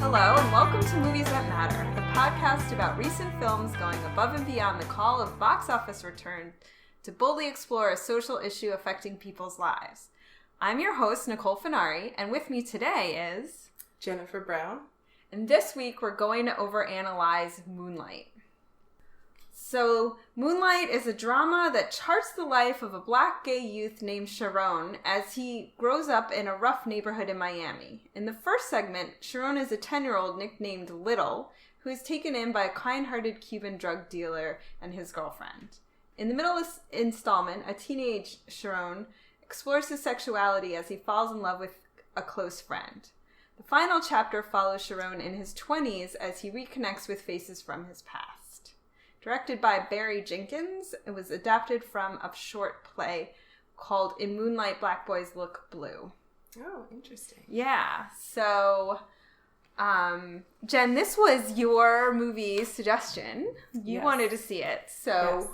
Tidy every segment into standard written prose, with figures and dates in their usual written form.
Hello, and welcome to Movies That Matter, the podcast about recent films going above and beyond the call of box office return to boldly explore a social issue affecting people's lives. I'm your host, Nicole Finari, and with me today is... Jennifer Brown. And this week, we're going to overanalyze Moonlight. So, Moonlight is a drama that charts the life of a black gay youth named Sharon as he grows up in a rough neighborhood in Miami. In the first segment, Sharon is a 10-year-old nicknamed Little, who is taken in by a kind-hearted Cuban drug dealer and his girlfriend. In the middle installment, a teenage Sharon explores his sexuality as he falls in love with a close friend. The final chapter follows Sharon in his 20s as he reconnects with faces from his past. Directed by Barry Jenkins, it was adapted from a short play called In Moonlight, Black Boys Look Blue. Oh, interesting. Yeah. So, Jen, this was your movie suggestion. You wanted to see it. So,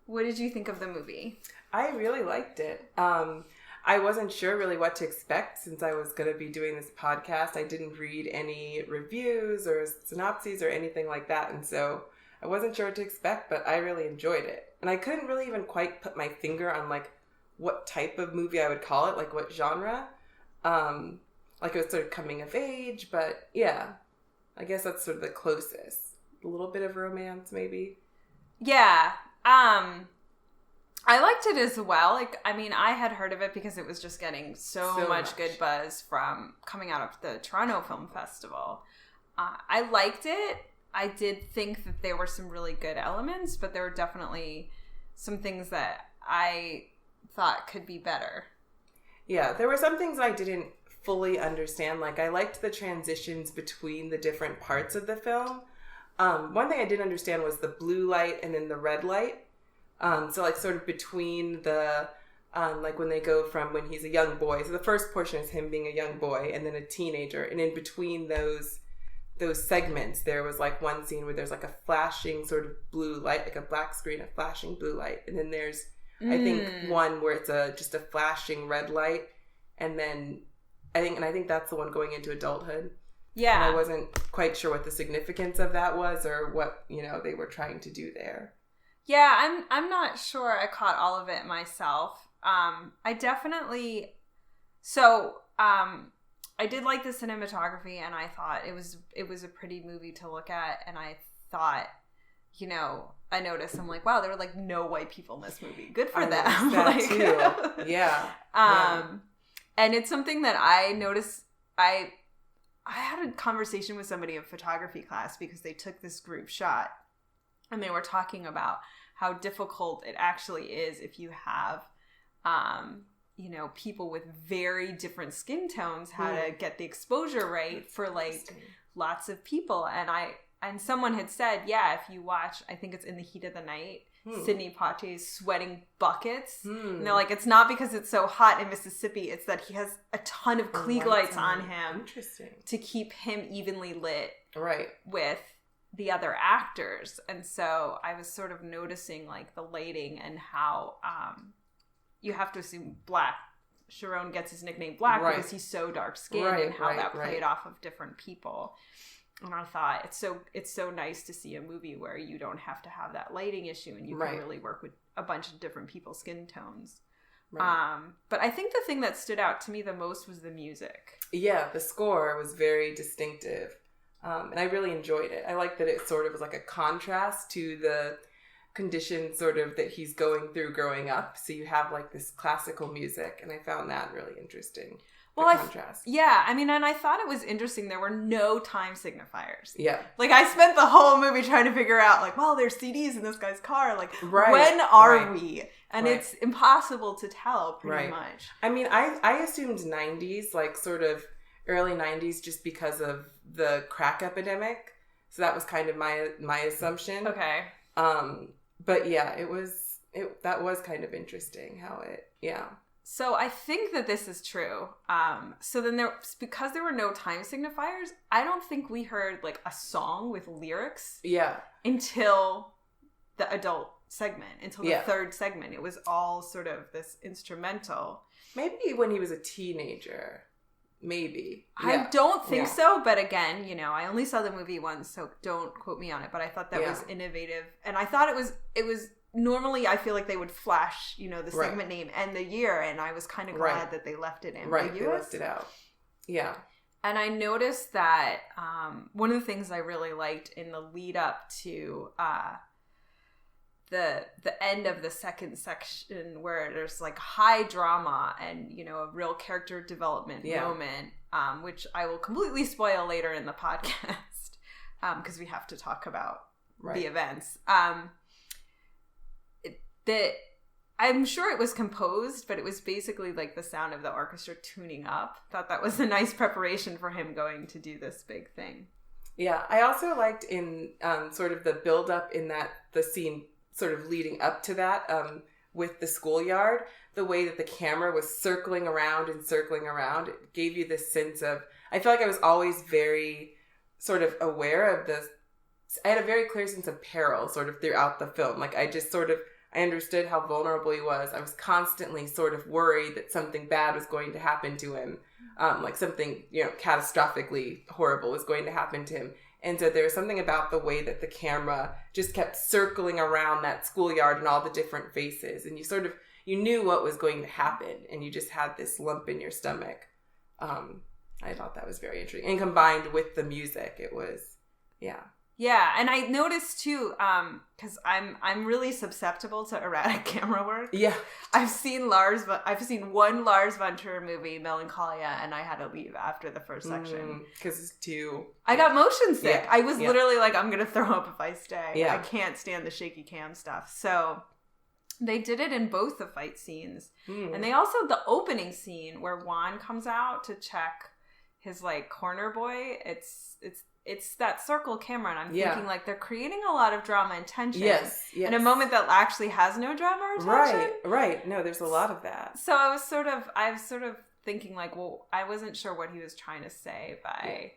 What did you think of the movie? I really liked it. I wasn't sure really what to expect since I was going to be doing this podcast. I didn't read any reviews or synopses or anything like that, and so I wasn't sure what to expect, but I really enjoyed it. And I couldn't really even quite put my finger on, like, what type of movie I would call it, like, what genre. Like, it was sort of coming of age, but, yeah. I guess that's sort of the closest. A little bit of romance, maybe. Yeah. I liked it as well. Like, I mean, I had heard of it because it was just getting so much good buzz from coming out of the Toronto Film Festival. I liked it. I did think that there were some really good elements, but there were definitely some things that I thought could be better. Yeah, there were some things I didn't fully understand. Like, I liked the transitions between the different parts of the film. One thing I didn't understand was the blue light and then the red light. So, like, sort of between the, like, when they go from when he's a young boy. So the first portion is him being a young boy and then a teenager. And in between those segments, there was like one scene where there's like a flashing sort of blue light, like a black screen, a flashing blue light, and then there's I think one where it's just a flashing red light, and then I think that's the one going into adulthood. Yeah, and I wasn't quite sure what the significance of that was or what they were trying to do there. Yeah, I'm not sure I caught all of it myself. I definitely I did like the cinematography, and I thought it was a pretty movie to look at, and I thought, I noticed, I'm like, wow, there were like no white people in this movie. Good for them. That like, too. Yeah. And it's something that I noticed. I had a conversation with somebody in photography class because they took this group shot, and they were talking about how difficult it actually is if you have, people with very different skin tones, how to get the exposure right for like lots of people. And someone had said, yeah, if you watch, I think it's In the Heat of the Night, Sidney Poitier's sweating buckets. And they're like, it's not because it's so hot in Mississippi, it's that he has a ton of Klieg lights on him to keep him evenly lit with the other actors. And so I was sort of noticing like the lighting and how you have to assume black. Sharon gets his nickname Black because he's so dark skinned, and how that played off of different people. And I thought it's so nice to see a movie where you don't have to have that lighting issue, and you can really work with a bunch of different people's skin tones. But I think the thing that stood out to me the most was the music. Yeah, the score was very distinctive, and I really enjoyed it. I liked that it sort of was like a contrast to the conditions sort of that he's going through growing up. So you have like this classical music, and I found that really interesting. Well, contrast. I mean, and I thought it was interesting. There were no time signifiers. Yeah. Like, I spent the whole movie trying to figure out, like, well, there's CDs in this guy's car. Like, when are we? And it's impossible to tell pretty much. I mean, I assumed 90s, like sort of early 90s, just because of the crack epidemic. So that was kind of my assumption. Okay. But yeah, that was kind of interesting how So I think that this is true. So then because there were no time signifiers, I don't think we heard like a song with lyrics. Yeah. Until the adult segment, until the third segment. It was all sort of this instrumental. Maybe when he was a teenager. maybe. I don't think so, but again, I only saw the movie once, so don't quote me on it, but I thought that was innovative, and I thought it was normally I feel like they would flash, the segment name and the year, and I was kind of glad that they left it ambiguous. Right, they left it out. Yeah. And I noticed that one of the things I really liked in the lead up to the end of the second section, where there's like high drama and a real character development moment, which I will completely spoil later in the podcast because we have to talk about the events. That I'm sure it was composed, but it was basically like the sound of the orchestra tuning up. Thought that was a nice preparation for him going to do this big thing. Yeah, I also liked in sort of the build up in the scene sort of leading up to that with the schoolyard, the way that the camera was circling around and circling around. It gave you this sense of, I feel like I was always very sort of aware of this. I had a very clear sense of peril sort of throughout the film. Like I understood how vulnerable he was. I was constantly sort of worried that something bad was going to happen to him. Like something, catastrophically horrible was going to happen to him. And so there was something about the way that the camera just kept circling around that schoolyard and all the different faces. And you knew what was going to happen. And you just had this lump in your stomach. I thought that was very interesting. And combined with the music, it was, Yeah, and I noticed too, because I'm really susceptible to erratic camera work. Yeah, I've seen one Lars von Trier movie, Melancholia, and I had to leave after the first section because it's too. I got motion sick. Yeah. I was literally like, I'm gonna throw up if I stay. Yeah. I can't stand the shaky cam stuff. So they did it in both the fight scenes, and they also the opening scene where Juan comes out to check his like corner boy. It's that circle camera, and I'm thinking like they're creating a lot of drama and tension. Yes. In a moment that actually has no drama or tension. Right. No, there's a lot of that. So I was sort of thinking like, well, I wasn't sure what he was trying to say by.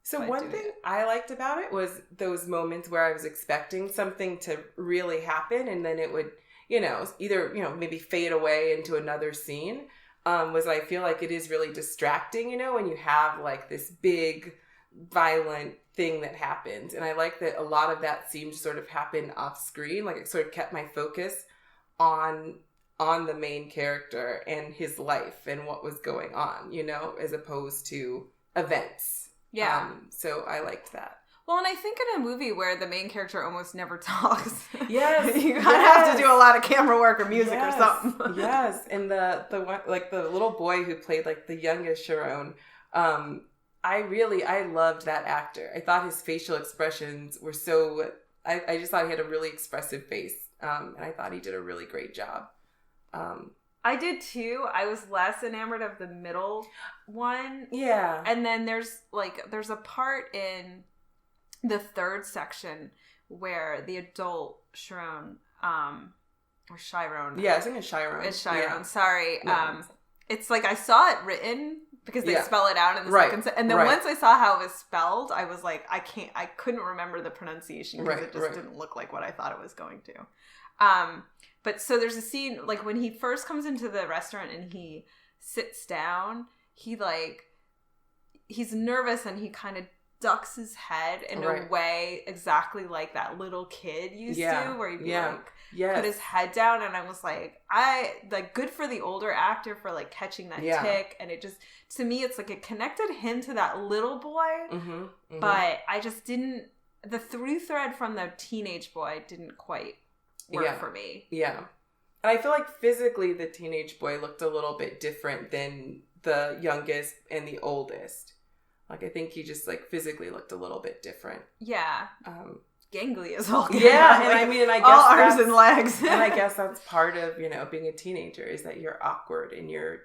So one thing I liked about it was those moments where I was expecting something to really happen, and then it would, either maybe fade away into another scene. Was I feel like it is really distracting, when you have like this big violent thing that happens, and I like that a lot of that seemed to sort of happen off screen. Like it sort of kept my focus on the main character and his life and what was going on, as opposed to events. So I liked that. Well, and I think in a movie where the main character almost never talks, you kind of have to do a lot of camera work or music or something. Yes, and the one, like the little boy who played like the youngest Sharon, I loved that actor. I thought his facial expressions were so. I just thought he had a really expressive face, and I thought he did a really great job. I did too. I was less enamored of the middle one. Yeah, and then there's a part in the third section where the adult Sharon, or Chiron. Yeah, I think it's Chiron. It's Chiron. Yeah. Sorry. No. It's like I saw it written because they spell it out in the second sentence. And then once I saw how it was spelled, I was like, I couldn't remember the pronunciation because it just didn't look like what I thought it was going to. But so there's a scene, like when he first comes into the restaurant and he sits down, he's nervous and he kind of ducks his head in a way exactly like that little kid used to, where he'd be put his head down, and I was like, good for the older actor for like catching that tick, and it just, to me, it's like it connected him to that little boy, but I just didn't, the through thread from the teenage boy didn't quite work for me. Yeah. And I feel like physically the teenage boy looked a little bit different than the youngest and the oldest. Like, I think he just, like, physically looked a little bit different. Yeah. Gangly as all. Yeah, and I mean, and I guess all arms and legs. And I guess that's part of, being a teenager, is that you're awkward and you're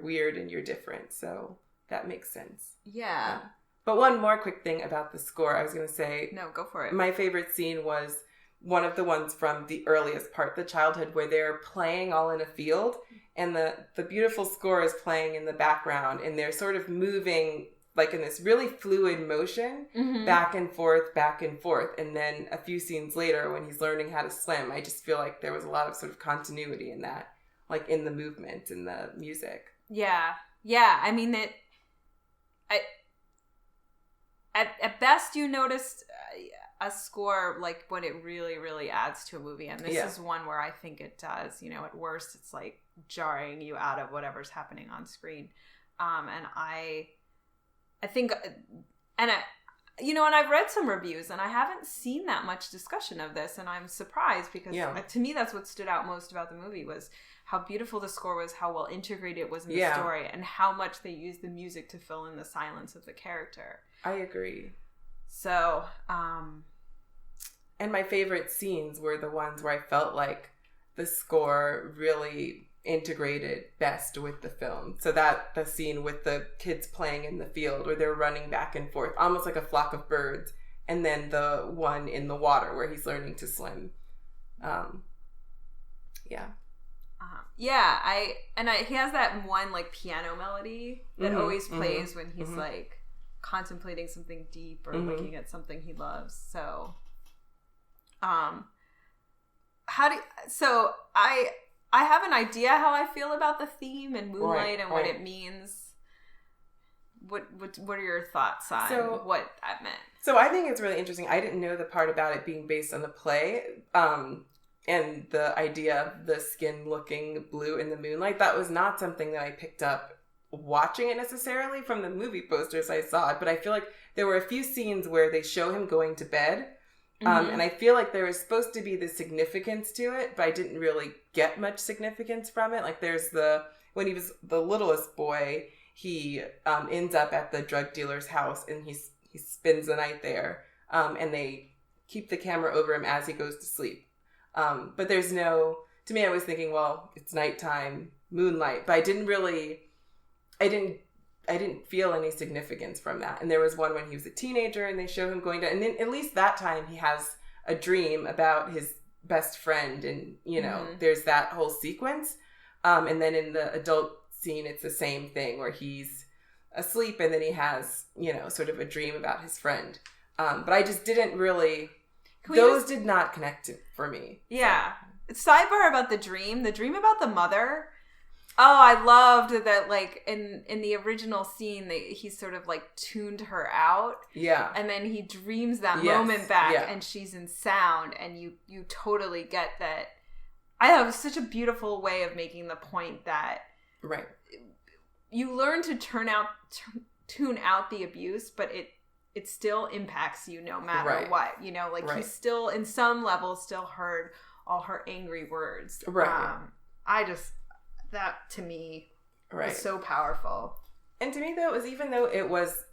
weird and you're different. So that makes sense. Yeah. But one more quick thing about the score, I was going to say. No, go for it. My favorite scene was one of the ones from the earliest part, the childhood, where they're playing all in a field, and the beautiful score is playing in the background, and they're sort of moving like in this really fluid motion, back and forth. And then a few scenes later, when he's learning how to swim, I just feel like there was a lot of sort of continuity in that, like in the movement and the music. Yeah. Yeah. I mean, at best you noticed a score like when it really, really adds to a movie. And this is one where I think it does. You know, at worst, it's like jarring you out of whatever's happening on screen. And I think, and I've read some reviews and I haven't seen that much discussion of this. And I'm surprised because to me, that's what stood out most about the movie was how beautiful the score was, how well integrated it was in the story, and how much they used the music to fill in the silence of the character. I agree. So, and my favorite scenes were the ones where I felt like the score really integrated best with the film. So that the scene with the kids playing in the field where they're running back and forth, almost like a flock of birds, and then the one in the water where he's learning to swim. He has that one like piano melody that always plays when he's like contemplating something deep or looking at something he loves. So, I have an idea how I feel about the theme and Moonlight and what it means. What are your thoughts on what that meant? So I think it's really interesting. I didn't know the part about it being based on the play, and the idea of the skin looking blue in the moonlight. That was not something that I picked up watching it necessarily from the movie posters I saw it, but I feel like there were a few scenes where they show him going to bed, and I feel like there was supposed to be the significance to it, but I didn't really get much significance from it. Like there's when he was the littlest boy, he ends up at the drug dealer's house and he spends the night there, and they keep the camera over him as he goes to sleep. But there's to me, I was thinking, well, it's nighttime, moonlight, but I didn't feel any significance from that. And there was one when he was a teenager and they show him going to, and then at least that time he has a dream about his best friend, and, there's that whole sequence. And then in the adult scene, it's the same thing where he's asleep and then he has, sort of a dream about his friend. But I just didn't really... Those did not connect for me. Yeah. So. Sidebar about the dream about the mother. Oh, I loved that, like, in the original scene, he sort of, like, tuned her out. Yeah. And then he dreams that moment back, and she's in sound, and you totally get that. I thought it was such a beautiful way of making the point that you learn to tune out the abuse, but it still impacts you no matter what, he still, in some level, still heard all her angry words. Right. That to me was so powerful. And to me, though,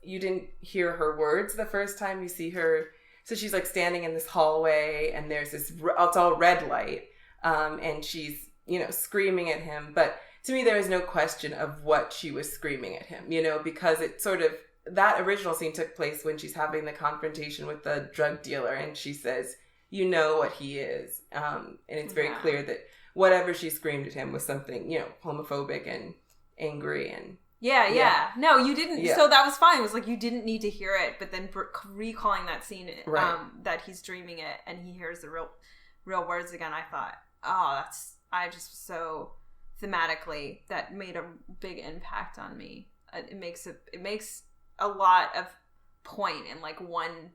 you didn't hear her words the first time you see her. So she's like standing in this hallway and there's this, it's all red light. And she's, screaming at him. But to me, there was no question of what she was screaming at him, because it sort of, that original scene took place when she's having the confrontation with the drug dealer and she says, you know what he is. And it's very clear that whatever she screamed at him was something, homophobic and angry and... Yeah. No, you didn't. Yeah. So that was fine. It was like you didn't need to hear it, but then recalling that scene that he's dreaming it and he hears the real words again, I thought, I just so thematically, that made a big impact on me. It makes a lot of point in like one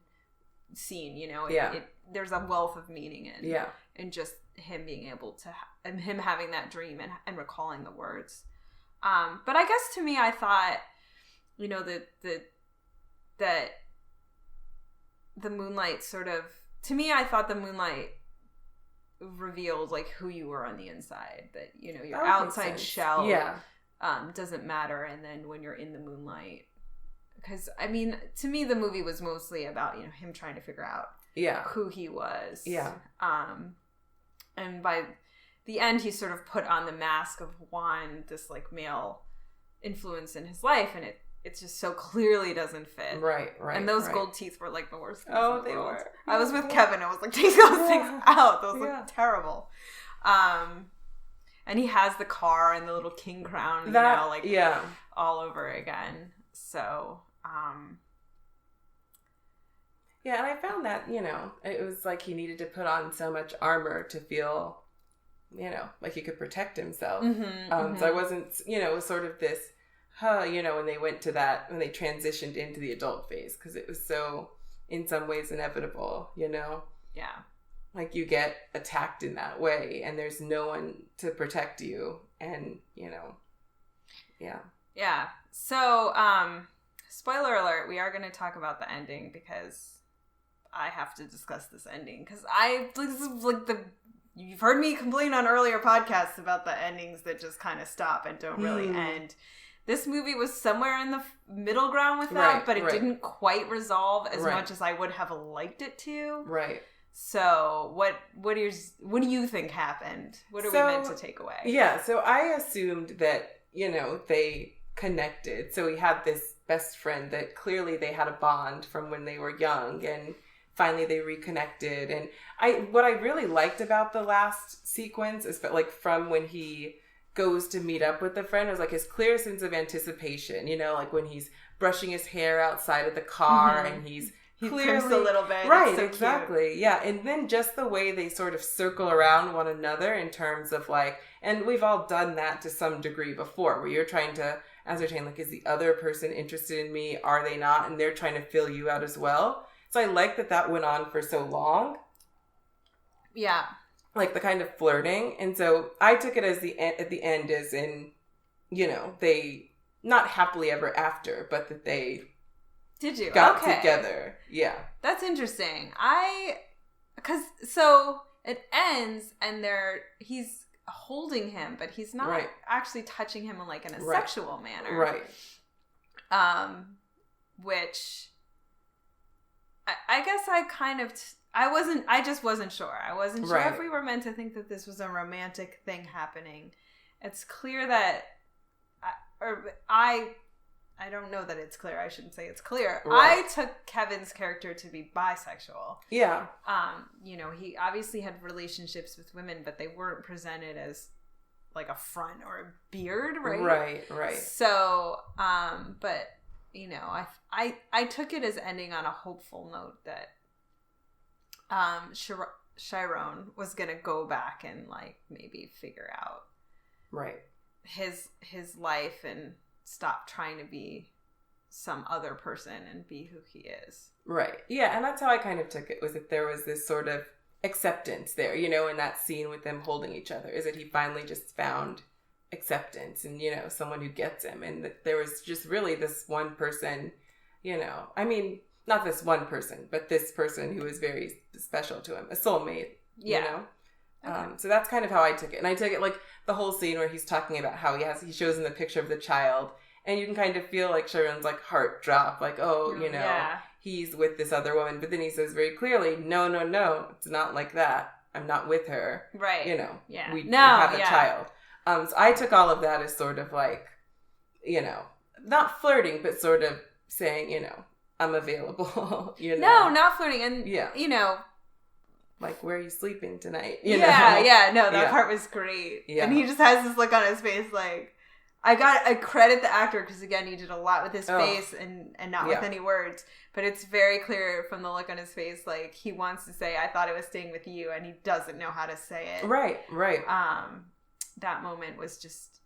scene, there's a wealth of meaning in just him being able to and him having that dream and recalling the words. But I guess to me, I thought, that the Moonlight sort of, to me, I thought the Moonlight revealed like who you were on the inside, that, your outside shell doesn't matter. And then when you're in the moonlight, because I mean, to me, the movie was mostly about, him trying to figure out who he was. Yeah. And by the end, he sort of put on the mask of Juan, this like male influence in his life, and it just so clearly doesn't fit. Right. And those gold teeth were like the worst things in the world. Were. I was with Kevin. I was like, take those things out. Those look terrible. And he has the car and the little king crown, all over again. So, yeah, and I found that, it was like he needed to put on so much armor to feel, like he could protect himself. So I wasn't, it was sort of this when they went to that, when they transitioned into the adult phase, because it was so, in some ways, inevitable, Yeah. Like, you get attacked in that way, and there's no one to protect you, and, yeah. Yeah. So, spoiler alert, we are going to talk about the ending, because I have to discuss this ending, because this is like you've heard me complain on earlier podcasts about the endings that just kind of stop and don't really end. This movie was somewhere in the middle ground with that, but it didn't quite resolve as much as I would have liked it to. Right. So what do you think happened? What are we meant to take away? Yeah, so I assumed that, they connected. So we had this best friend that clearly they had a bond from when they were young, and finally they reconnected. And what I really liked about the last sequence is like from when he goes to meet up with the friend was like his clear sense of anticipation, like when he's brushing his hair outside of the car and he clearly a little bit. Right, so exactly. Cute. Yeah. And then just the way they sort of circle around one another in terms of like, and we've all done that to some degree before, where you're trying to ascertain, like, is the other person interested in me? Are they not? And they're trying to fill you out as well. So I like that went on for so long. Yeah. Like the kind of flirting. And so I took it as at the end as in, they not happily ever after, but that they got together. Yeah. That's interesting. So it ends and he's holding him, but he's not actually touching him in a sexual manner. Right. Which I guess I just wasn't sure. I wasn't sure if we were meant to think that this was a romantic thing happening. It's clear that, I don't know that it's clear. I shouldn't say it's clear. Right. I took Kevin's character to be bisexual. Yeah. He obviously had relationships with women, but they weren't presented as like a front or a beard, right? Right. So, but I took it as ending on a hopeful note that Chiron was gonna go back and maybe figure out his life and stop trying to be some other person and be who he is. Right. Yeah, and that's how I kind of took it, was that there was this sort of acceptance there, in that scene with them holding each other, is that he finally just found acceptance and, someone who gets him. And that there was just really this one person, not this one person, but this person who was very special to him, a soulmate, Okay. So that's kind of how I took it. And I took it like the whole scene where he's talking about how he shows him the picture of the child, and you can kind of feel like Sharon's heart drop, he's with this other woman. But then he says very clearly, no, it's not like that. I'm not with her. Right. We have a child. So I took all of that as sort of not flirting, but sort of saying, I'm available. No, not flirting. And, where are you sleeping tonight? That part was great. Yeah. And he just has this look on his face, I credit the actor, because again, he did a lot with his face and not with any words, but it's very clear from the look on his face, he wants to say, I thought I was staying with you, and he doesn't know how to say it. Right. That moment was just,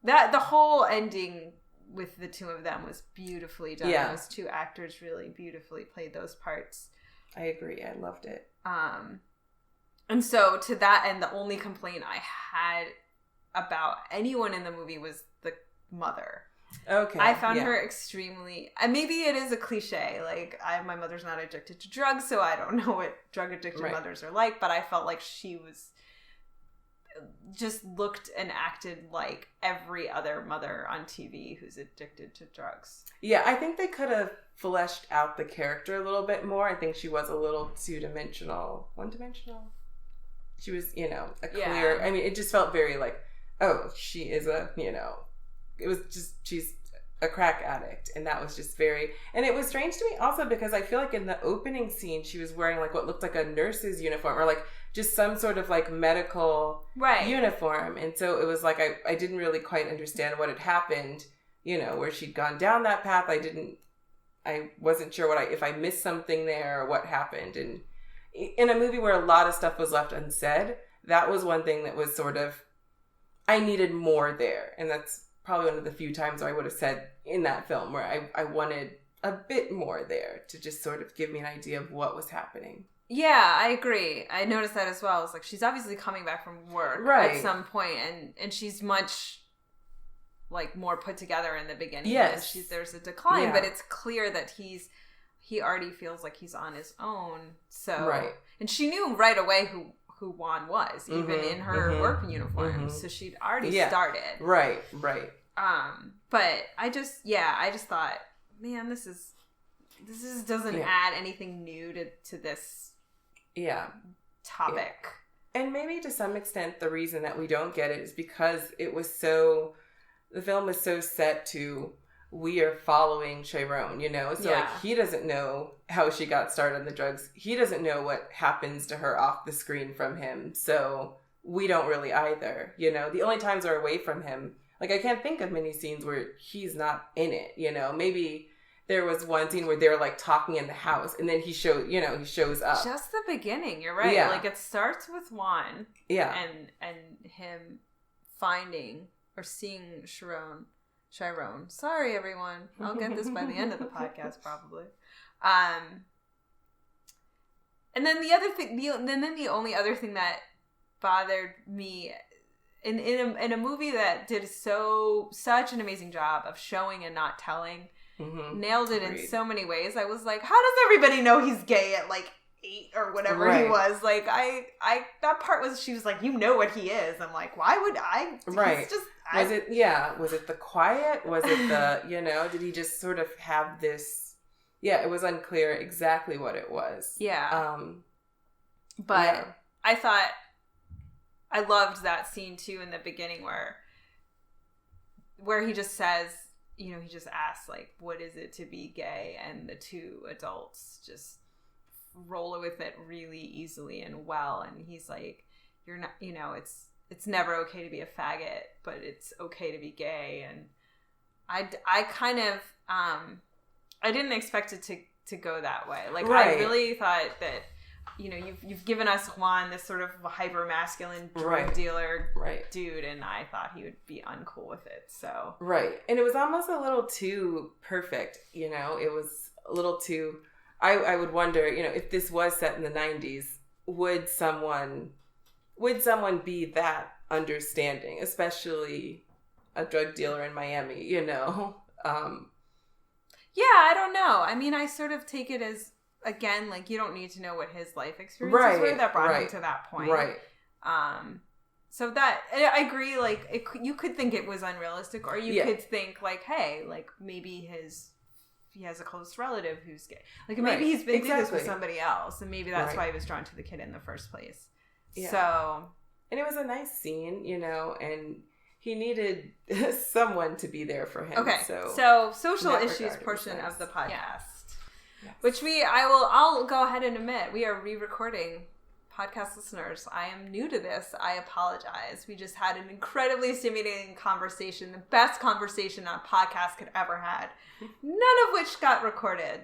the whole ending with the two of them was beautifully done. Yeah. Those two actors really beautifully played those parts. I agree. I loved it. And so to that end, the only complaint I had about anyone in the movie was the mother. Okay. I found her extremely, and maybe it is a cliche, my mother's not addicted to drugs, so I don't know what drug addicted mothers are like, but I felt like she was just looked and acted like every other mother on TV who's addicted to drugs. Yeah, I think they could have fleshed out the character a little bit more. I think she was a little one-dimensional. She was, a clear, it just felt very she is it was just, she's a crack addict, and that was just very, and it was strange to me also because I feel like in the opening scene she was wearing what looked like a nurse's uniform, or just some sort of medical uniform, and so it was I didn't really quite understand what had happened, where she'd gone down that path. I wasn't sure if I missed something there or what happened. And in a movie where a lot of stuff was left unsaid, that was one thing that was sort of, I needed more there. And that's probably one of the few times where I would have said in that film where I wanted a bit more there to just sort of give me an idea of what was happening. Yeah, I agree. I noticed that as well. It's like she's obviously coming back from work at some point, and she's much like more put together in the beginning. Yes, there's a decline, but it's clear that he already feels like he's on his own. So and she knew right away who Juan was, even in her work uniform. So she'd already started. Right. But I just thought, man, this doesn't add anything new to this topic. And maybe to some extent the reason that we don't get it is because the film was so set to, we are following Chiron, So like, he doesn't know how she got started on the drugs. He doesn't know what happens to her off the screen from him. So we don't really either, The only times we're away from him, like I can't think of many scenes where he's not in it, Maybe there was one scene where they're like talking in the house and then he shows up. Just the beginning, you're right. Yeah. Like it starts with Juan. Yeah. And him finding or seeing Chiron. Sorry, everyone. I'll get this by the end of the podcast, probably. And then the only other thing that bothered me in a movie that did such an amazing job of showing and not telling, nailed it in so many ways. I was like, how does everybody know he's gay at like 8 or whatever he was? Like, I that part was, she was like, what he is. I'm like, why would I? Right. Was it the quiet? Was it the, did he just sort of have this, it was unclear exactly what it was. Yeah. But I thought, I loved that scene too in the beginning where he just says, he just asks like, what is it to be gay? And the two adults just roll with it really easily and well. And he's like, you're not, it's never okay to be a faggot, but it's okay to be gay. And I kind of, I didn't expect it to go that way. Like, I really thought that, you've given us Juan, this sort of hyper-masculine drug dealer dude, and I thought he would be uncool with it, so. Right. And it was almost a little too perfect, it was a little too, I would wonder, if this was set in the 90s, would someone be that understanding, especially a drug dealer in Miami, Yeah, I don't know. I mean, I sort of take it as, again, like, you don't need to know what his life experiences were that brought him to that point. Right. So that, I agree, like, you could think it was unrealistic, or you could think, like, hey, like, maybe he has a close relative who's gay. Like, maybe he's been through this with somebody else, and maybe that's why he was drawn to the kid in the first place. Yeah. So. And it was a nice scene, and he needed someone to be there for him. Okay, so social issues portion of the podcast. Yes. Which I'll go ahead and admit, we are re-recording. Podcast listeners, I am new to this. I apologize. We just had an incredibly stimulating conversation, the best conversation a podcast could ever had, none of which got recorded.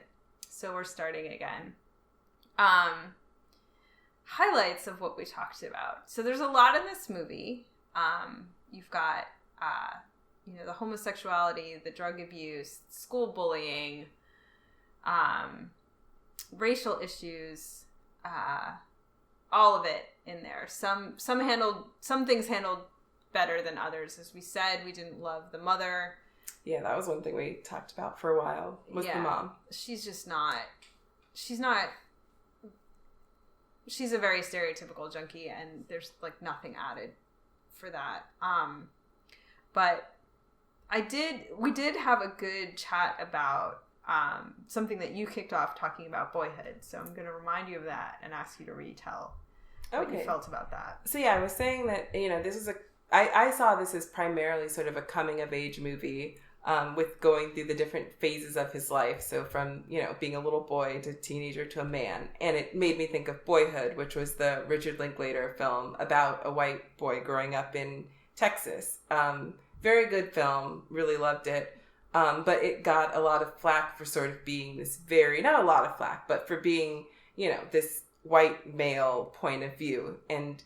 So we're starting again. Highlights of what we talked about. So there's a lot in this movie. You've got, the homosexuality, the drug abuse, school bullying, racial issues, all of it in there. Some things handled better than others. As we said, we didn't love the mother. Yeah, that was one thing we talked about for a while, was the mom. She's a very stereotypical junkie, and there's like nothing added for that. But we did have a good chat about something that you kicked off talking about boyhood. So I'm going to remind you of that and ask you to retell what you felt about that. So I was saying that, this is I saw this as primarily sort of a coming of age movie, with going through the different phases of his life. So from, being a little boy to teenager to a man. And it made me think of Boyhood, which was the Richard Linklater film about a white boy growing up in Texas. Very good film. Really loved it. But it got a lot of flack for sort of being this not a lot of flack, but for being, this white male point of view. And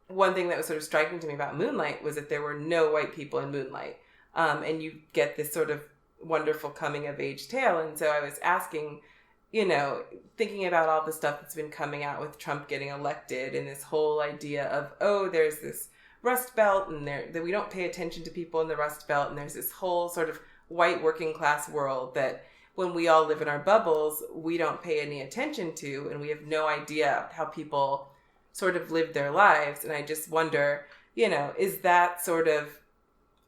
one thing that was sort of striking to me about Moonlight was that there were no white people in Moonlight. And you get this sort of wonderful coming of age tale. And so I was asking, thinking about all the stuff that's been coming out with Trump getting elected and this whole idea of, there's this Rust Belt and that we don't pay attention to people in the Rust Belt. And there's this whole sort of white working class world that when we all live in our bubbles, we don't pay any attention to, and we have no idea how people sort of live their lives. And I just wonder, is that sort of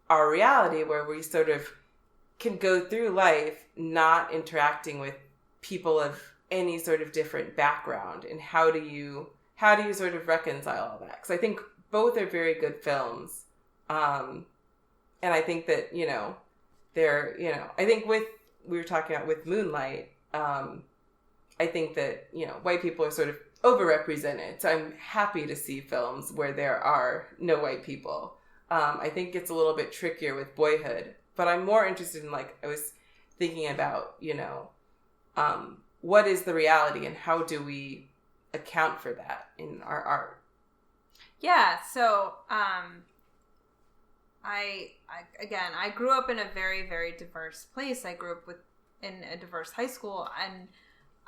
our reality where we sort of can go through life not interacting with people of any sort of different background, and how do you sort of reconcile all that? Because I think both are very good films, and I think that I think we were talking about with Moonlight, I think that white people are sort of overrepresented, so I'm happy to see films where there are no white people. I think it's a little bit trickier with Boyhood, but I'm more interested in, I was thinking about, what is the reality and how do we account for that in our art? Yeah, so I grew up in a very, very diverse place. I grew up in a diverse high school, and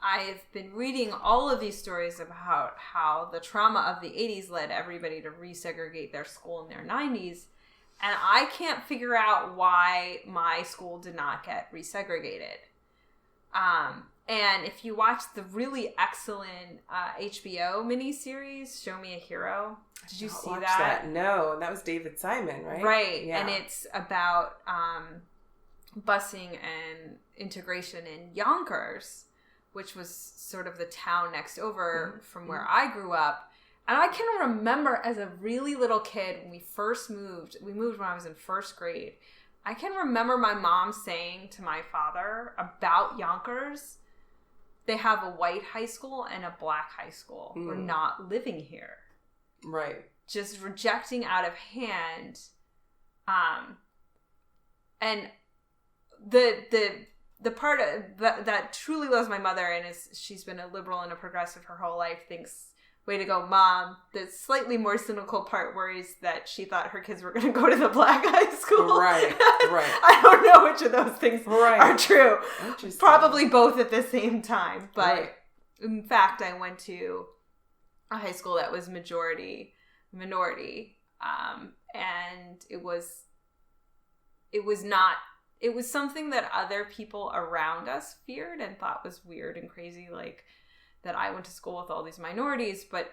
I've been reading all of these stories about how the trauma of the 80s led everybody to resegregate their school in their 90s. And I can't figure out why my school did not get resegregated. And if you watch the really excellent HBO miniseries, Show Me a Hero, did you see that? No, that was David Simon, right? Right. Yeah. And it's about busing and integration in Yonkers, which was sort of the town next over from where I grew up. And I can remember as a really little kid when we first moved, we moved when I was in first grade. I can remember my mom saying to my father about Yonkers, they have a white high school and a black high school. We're not living here. Right. Just rejecting out of hand. And the part of that truly loves my mother, and she's been a liberal and a progressive her whole life, thinks, way to go, Mom. The slightly more cynical part worries that she thought her kids were going to go to the black high school. Right. I don't know which of those things are true. Probably both at the same time. But in fact, I went to a high school that was minority. And it was something that other people around us feared and thought was weird and crazy, like that I went to school with all these minorities, but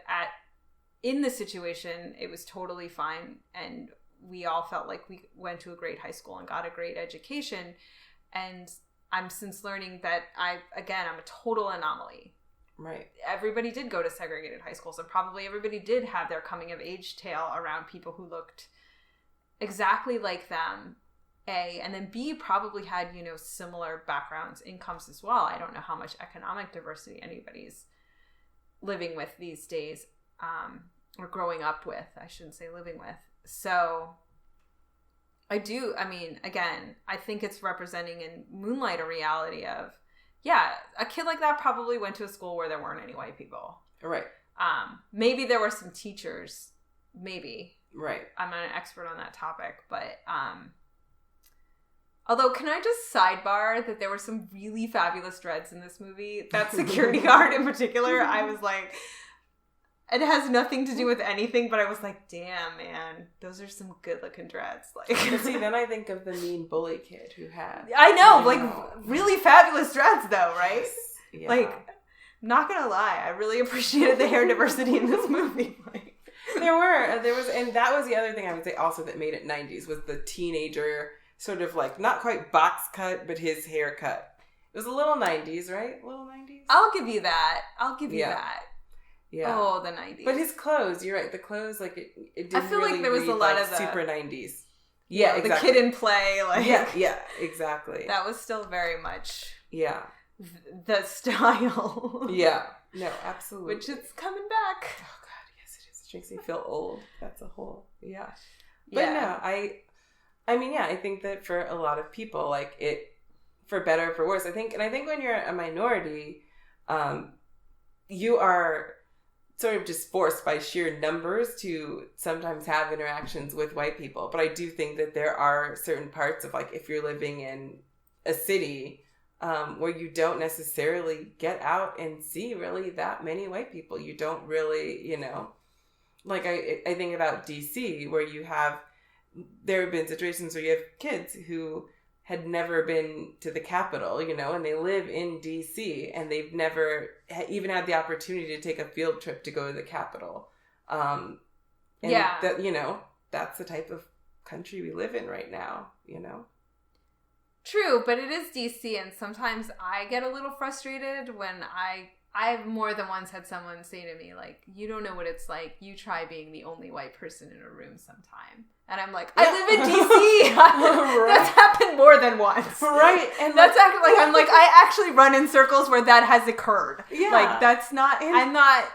in the situation, it was totally fine. And we all felt like we went to a great high school and got a great education. And I'm since learning that I'm a total anomaly. Right. Everybody did go to segregated high schools, and probably everybody did have their coming of age tale around people who looked exactly like them. A, and then B, probably had, similar backgrounds, incomes as well. I don't know how much economic diversity anybody's living with these days, or growing up with, I shouldn't say living with. So I think it's representing in Moonlight a reality of, a kid like that probably went to a school where there weren't any white people. Right. Maybe there were some teachers, maybe. Right. I'm not an expert on that topic, but, although, can I just sidebar that there were some really fabulous dreads in this movie? That security guard in particular, I was like, it has nothing to do with anything, but I was like, damn, man, those are some good looking dreads. See, then I think of the mean bully kid who had. I know, really fabulous dreads though, right? Yeah. I'm not gonna lie, I really appreciated the hair diversity in this movie. There was, and that was the other thing I would say also that made it 90s was the teenager sort of not quite box cut, but his haircut. It was a little 90s, right? A little 90s? I'll give you that. that. Yeah. Oh, the 90s. But his clothes, you're right. The clothes, it didn't I feel really like there was read a lot of the super 90s. Yeah, exactly. The kid in play. Yeah, exactly. That was still very much the style. Yeah. No, absolutely. Which it's coming back. Oh, God, yes, it is. It makes me feel old. That's a whole, But no, I think that for a lot of people, it, for better or for worse, I think when you're a minority, you are sort of just forced by sheer numbers to sometimes have interactions with white people. But I do think that there are certain parts of, like, if you're living in a city where you don't necessarily get out and see really that many white people. You don't really, like I think about DC, where there have been situations where you have kids who had never been to the Capitol, and they live in DC, and they've never even had the opportunity to take a field trip to go to the Capitol. That, that's the type of country we live in right now, True, but it is DC, and sometimes I get a little frustrated when I've more than once had someone say to me, like, you don't know what it's like. You try being the only white person in a room sometime. And I'm like, I live in DC. Right. That's happened more than once. Right. And I actually run in circles where that has occurred. Yeah. Like, that's not, I'm not,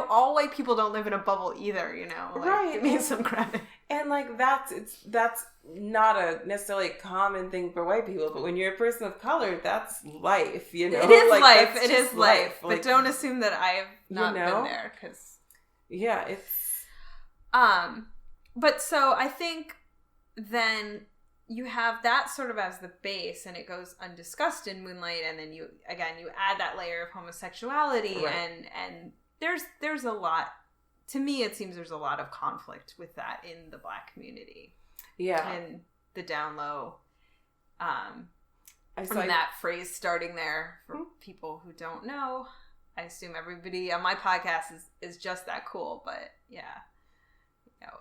all white people don't live in a bubble either, right. Give me some credit. And like, that's not a necessarily common thing for white people, but when you're a person of color, that's life, It is like, life. It is life. But like, don't assume that I've not been there, because. Yeah, it's. But so I think then you have that sort of as the base, and it goes undiscussed in Moonlight, and then you add that layer of homosexuality, right. and there's a lot. To me, it seems there's a lot of conflict with that in the Black community. Yeah, and the down low. From that phrase starting there for people who don't know. I assume everybody on my podcast is just that cool, but yeah.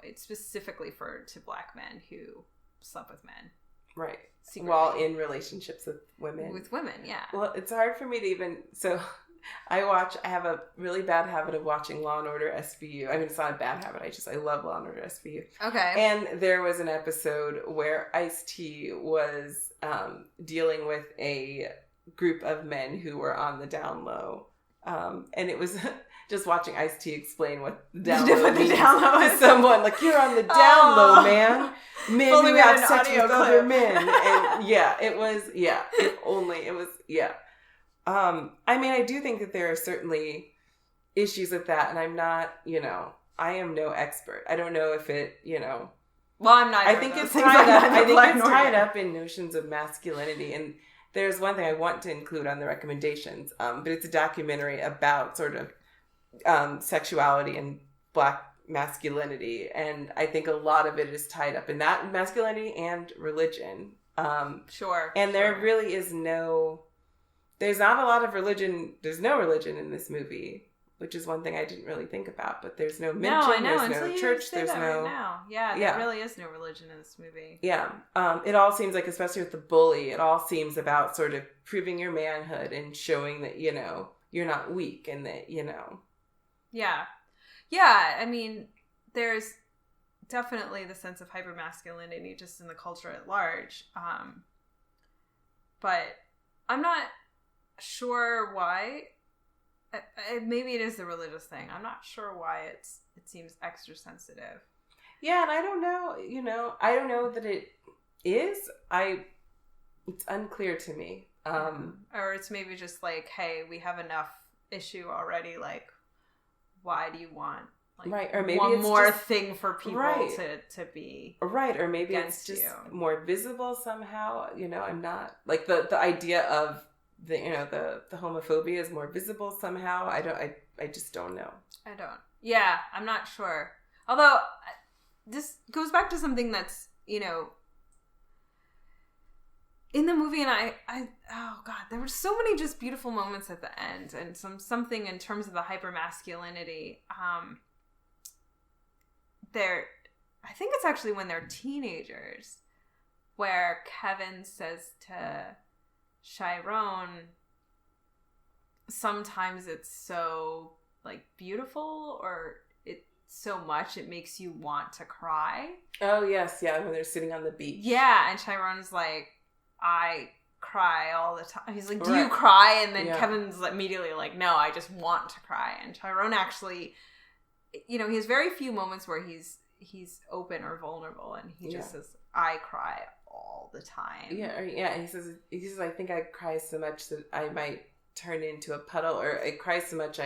It's specifically to Black men who slept with men. Right. Secretly. While in relationships with women. With women, yeah. Well, it's hard for me to even... So, I have a really bad habit of watching Law & Order SVU. I mean, it's not a bad habit. I love Law & Order SVU. Okay. And there was an episode where Ice-T was dealing with a group of men who were on the down low. And it was... just watching Ice-T explain what the down low means to someone. Like, you're on the down low, man. Men who have sex with other men. And it was. I mean, I do think that there are certainly issues with that. And I'm not, I am no expert. I don't know if it, Well, I'm not. I think it's tied up in notions of masculinity. And there's one thing I want to include on the recommendations. But it's a documentary about sort of sexuality and Black masculinity, and I think a lot of it is tied up in that masculinity and religion. Sure. And there really is there's not a lot of religion. There's no religion in this movie, which is one thing I didn't really think about. But there's no mention. There's no church. There's no. Right now. There really is no religion in this movie. Yeah. It all seems like, especially with the bully, it all seems about sort of proving your manhood and showing that you're not weak, and that Yeah. Yeah, I mean, there's definitely the sense of hypermasculinity just in the culture at large. But I'm not sure why. Maybe it is the religious thing. I'm not sure why it seems extra sensitive. Yeah, and I don't know, I don't know that it is. It's unclear to me. Or it's maybe just like, hey, we have enough issue already, like, why do you want right, or maybe one it's more just, thing for people to be right, or maybe it's just more visible somehow. I'm not like the idea of the homophobia is more visible somehow. I just don't know. I don't. Yeah, I'm not sure. Although this goes back to something that's in the movie, and I oh god, there were so many just beautiful moments at the end, and something in terms of the hypermasculinity. I think it's actually when they're teenagers, where Kevin says to Chiron, sometimes it's so like beautiful, or it's so much it makes you want to cry. Oh yes, yeah, when they're sitting on the beach. Yeah, and Chiron's like, I cry all the time. He's like, do you cry? And then Kevin's immediately like, no, I just want to cry. And Chiron actually, he has very few moments where he's open or vulnerable, and he just says, I cry all the time. Yeah, and he says, I think I cry so much that I might turn into a puddle, or I cry so much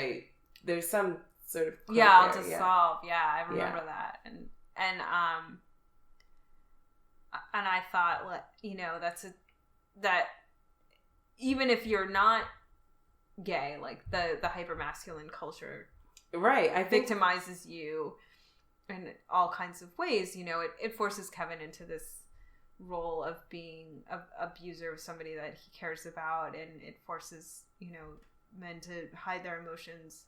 there's some sort of quote I'll there. dissolve. Yeah, I remember that. And I thought, that even if you're not gay, like the hypermasculine culture, right, I think victimizes you in all kinds of ways. It forces Kevin into this role of being an abuser of somebody that he cares about, and it forces men to hide their emotions.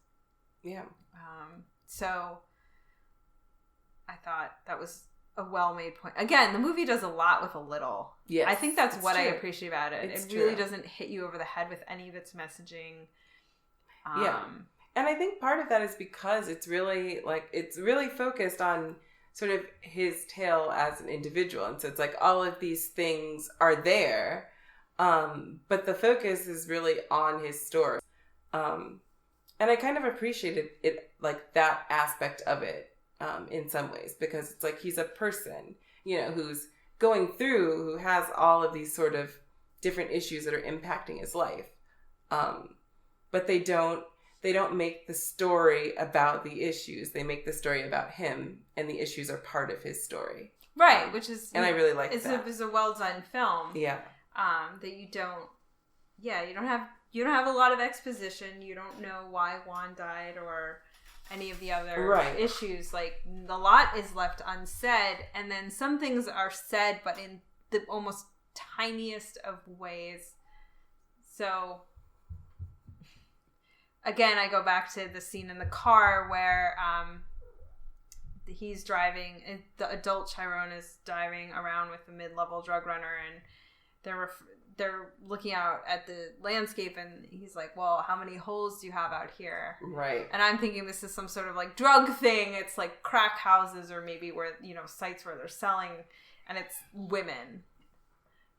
So I thought that was a well-made point. Again, the movie does a lot with a little. Yes, I think that's what true. I appreciate about it. It really doesn't hit you over the head with any of its messaging. And I think part of that is because it's really focused on sort of his tale as an individual. And so it's like all of these things are there, but the focus is really on his story. And I kind of appreciated it, like that aspect of it, in some ways, because it's like he's a person, who's going through, who has all of these sort of different issues that are impacting his life. But they don't make the story about the issues. They make the story about him, and the issues are part of his story. Right, which is... And I really like that. It's a well-done film. Yeah. That you don't have a lot of exposition. You don't know why Juan died or any of the other issues. Like, a lot is left unsaid, and then some things are said, but in the almost tiniest of ways. So... Again, I go back to the scene in the car where he's driving, and the adult Chiron is driving around with the mid-level drug runner, and they're looking out at the landscape, and he's like, well, how many holes do you have out here? Right. And I'm thinking this is some sort of like drug thing. It's like crack houses, or maybe where, sites where they're selling, and it's women.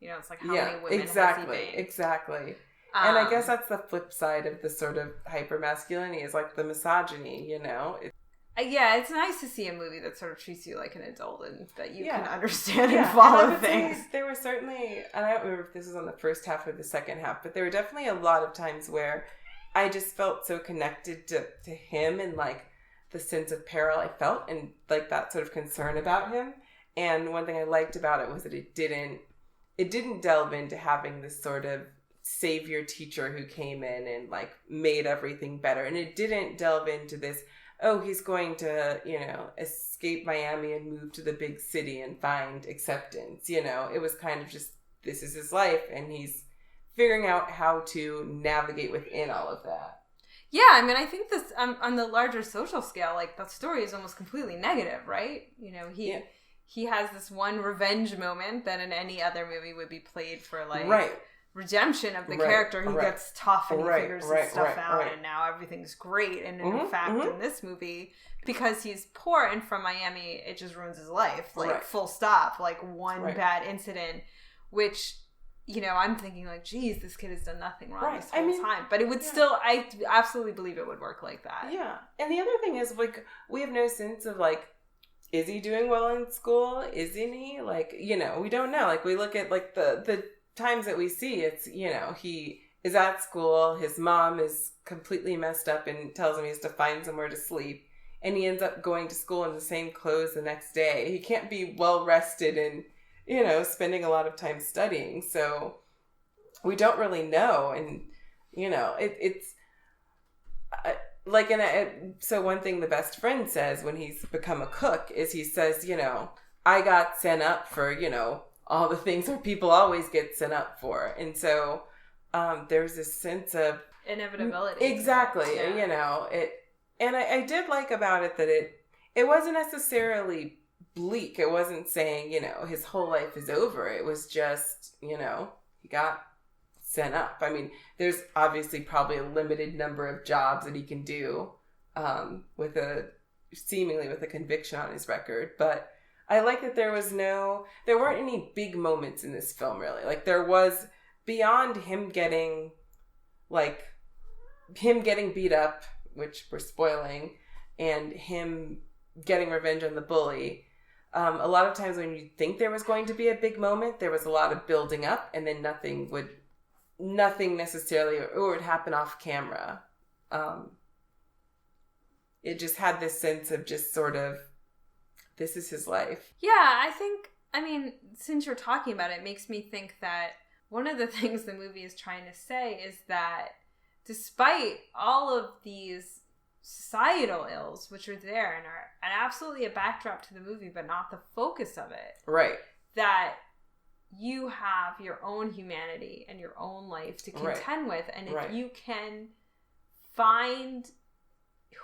It's like how many women exactly, has he banged? Exactly. And I guess that's the flip side of the sort of hypermasculinity, is like the misogyny, it's nice to see a movie that sort of treats you like an adult and that you can understand and follow things. There were certainly, and I don't remember if this was on the first half or the second half, but there were definitely a lot of times where I just felt so connected to him, and like the sense of peril I felt, and like that sort of concern about him. And one thing I liked about it was that it didn't delve into having this sort of savior teacher who came in and like made everything better, and it didn't delve into this, he's going to escape Miami and move to the big city and find acceptance. It was kind of just, this is his life, and he's figuring out how to navigate within all of that. I think this on the larger social scale, like that story is almost completely negative, right? He has this one revenge moment that in any other movie would be played for like redemption of the character. He gets tough and he figures his stuff out, and now everything's great. And in fact, in this movie, because he's poor and from Miami, it just ruins his life. Like full stop. Like one bad incident, which, I'm thinking like, geez, this kid has done nothing wrong this whole time. But it would still, I absolutely believe it would work like that. Yeah. And the other thing is, like, we have no sense of like, is he doing well in school? Isn't he? Like, we don't know. Like, we look at like the times that we see, it's, he is at school, his mom is completely messed up and tells him he has to find somewhere to sleep, and he ends up going to school in the same clothes the next day. He can't be well rested and, spending a lot of time studying. So we don't really know. And, it's like, so one thing the best friend says when he's become a cook is he says, I got sent up for, all the things that people always get sent up for. And so there's this sense of inevitability. Exactly. And I did like about it that it wasn't necessarily bleak. It wasn't saying, his whole life is over. It was just, he got sent up. I mean, there's obviously probably a limited number of jobs that he can do with a conviction on his record. But I like that there weren't any big moments in this film, really. Like, there was, beyond him getting beat up, which we're spoiling, and him getting revenge on the bully, a lot of times when you think there was going to be a big moment, there was a lot of building up, and then nothing necessarily, or it would happen off camera. it just had this sense of just sort of, this is his life. Yeah, I mean, since you're talking about it, it makes me think that one of the things the movie is trying to say is that despite all of these societal ills, which are there and are absolutely a backdrop to the movie, but not the focus of it. Right. That you have your own humanity and your own life to contend with. And if you can find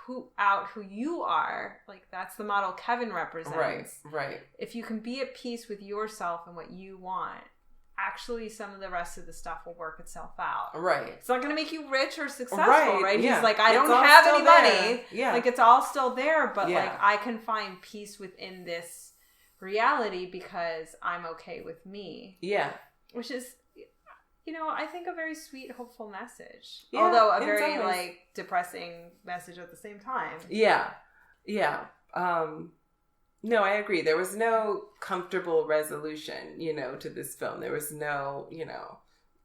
who you are, like that's the model Kevin represents. Right. If you can be at peace with yourself and what you want, actually some of the rest of the stuff will work itself out. Right. It's not going to make you rich or successful, right? Yeah. He's like, I don't have any money. Yeah. Like it's all still there, but like I can find peace within this reality because I'm okay with me. Yeah. Which is, I think a very sweet, hopeful message. Yeah, although a very like depressing message at the same time. Yeah. Yeah. No, I agree. There was no comfortable resolution, to this film. There was no,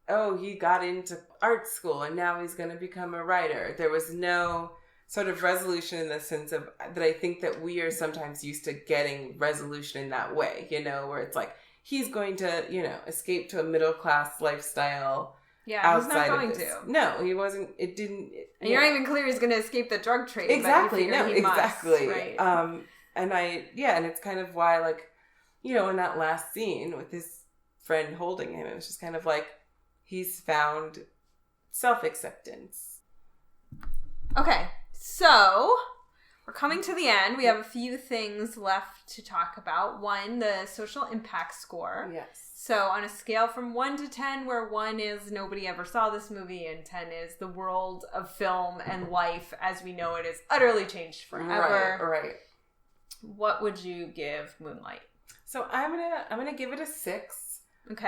oh, he got into art school and now he's going to become a writer. There was no sort of resolution in the sense of that I think that we are sometimes used to getting resolution in that way, where it's like, he's going to, escape to a middle-class lifestyle. Yeah, he's not going to. No, he wasn't. It didn't. And you're not even clear he's going to escape the drug trade. Exactly. No, exactly. Must, right? And and it's kind of why, like, in that last scene with his friend holding him, it was just kind of like he's found self-acceptance. Okay, so we're coming to the end. We have a few things left to talk about. One, the social impact score. Yes. So on a scale from 1 to 10, where 1 is nobody ever saw this movie and 10 is the world of film and life as we know it is utterly changed forever. Right. What would you give Moonlight? So I'm gonna give it a 6. Okay.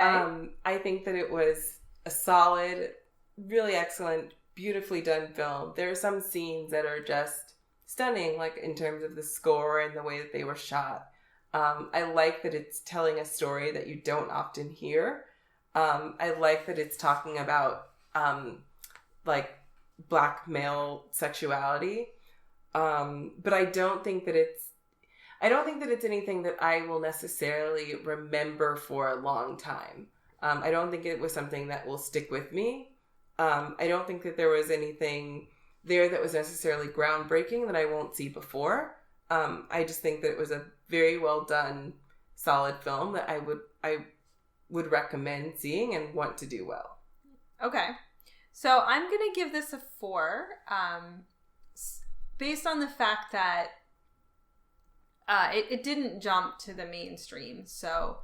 I think that it was a solid, really excellent, beautifully done film. There are some scenes that are just stunning, like in terms of the score and the way that they were shot. I like that it's telling a story that you don't often hear. I like that it's talking about like black male sexuality. But I don't think that it's anything that I will necessarily remember for a long time. I don't think it was something that will stick with me. I don't think that there was anything there that was necessarily groundbreaking that I won't see before. I just think that it was a very well done, solid film that I would recommend seeing and want to do well. Okay. So I'm going to give this a 4, based on the fact that it didn't jump to the mainstream. So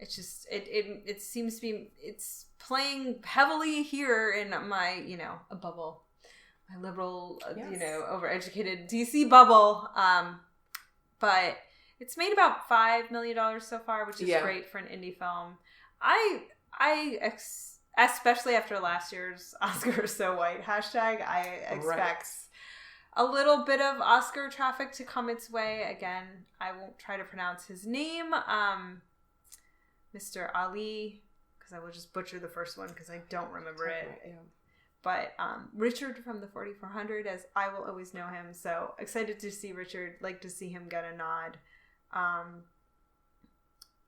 it's just, it seems to be, it's playing heavily here in my, a bubble. My liberal, yes. Overeducated DC bubble. But it's made about $5 million so far, which is great for an indie film. Especially after last year's Oscar So White hashtag, I expect a little bit of Oscar traffic to come its way. Again, I won't try to pronounce his name. Mr. Ali, because I will just butcher the first one because I don't remember it. Yeah. But Richard from the 4400, as I will always know him. So excited to see Richard, like to see him get a nod.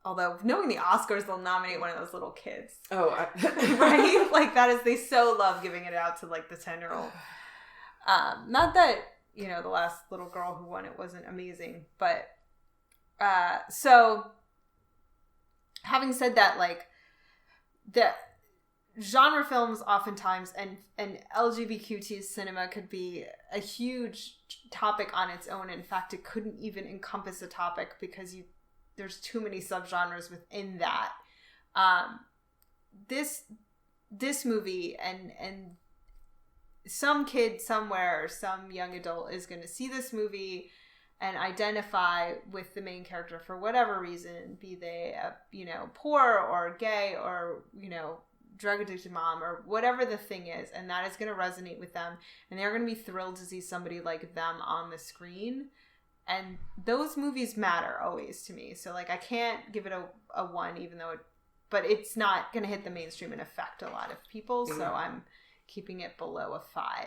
Although knowing the Oscars, they'll nominate one of those little kids. Oh, right? Like that is, they so love giving it out to like the 10-year-old. Not that, the last little girl who won it wasn't amazing, but so having said that, like the genre films oftentimes and LGBTQ cinema could be a huge topic on its own. In fact, it couldn't even encompass a topic because there's too many subgenres within that. This movie and some kid somewhere, some young adult is going to see this movie and identify with the main character for whatever reason, be they poor or gay or drug addicted mom or whatever the thing is, and that is going to resonate with them, and they're going to be thrilled to see somebody like them on the screen. And those movies matter always to me. So like I can't give it a 1, even though but it's not going to hit the mainstream and affect a lot of people. So I'm keeping it below a 5.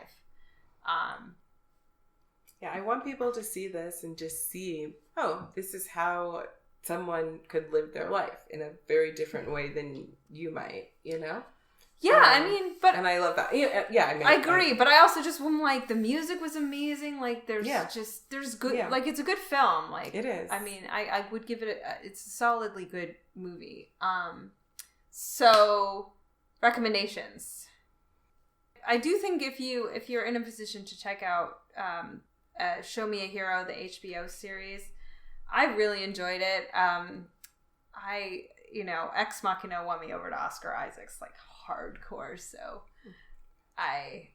Yeah, I want people to see this and just see, oh, this is how someone could live their life in a very different way than you might, you know? Yeah, I mean, but... And I love that. Yeah, I mean... I agree, but I also just, when, like, the music was amazing, like, there's good... Yeah. Like, it's a good film. Like, it is. I mean, I would give it it's a solidly good movie. So, recommendations. I do think if you're in a position to check out Show Me a Hero, the HBO series, I really enjoyed it. Ex Machina won me over to Oscar Isaac's, like, hardcore, so I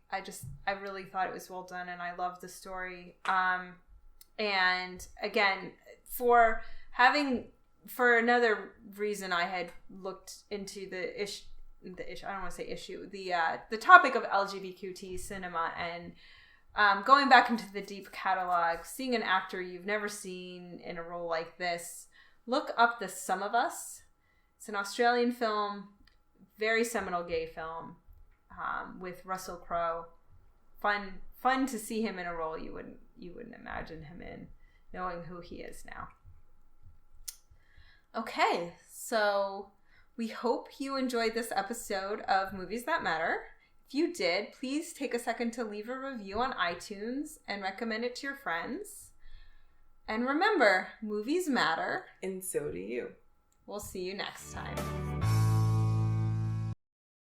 really thought it was well done, and I loved the story. And again, for another reason, I had looked into the issue. I don't want to say issue. The topic of LGBTQ cinema, and going back into the deep catalog, seeing an actor you've never seen in a role like this. Look up The Sum of Us. It's an Australian film, very seminal gay film, with Russell Crowe. Fun to see him in a role you wouldn't imagine him in, knowing who he is now. Okay, so we hope you enjoyed this episode of Movies That Matter. If you did, please take a second to leave a review on iTunes and recommend it to your friends. And remember, movies matter. And so do you. We'll see you next time.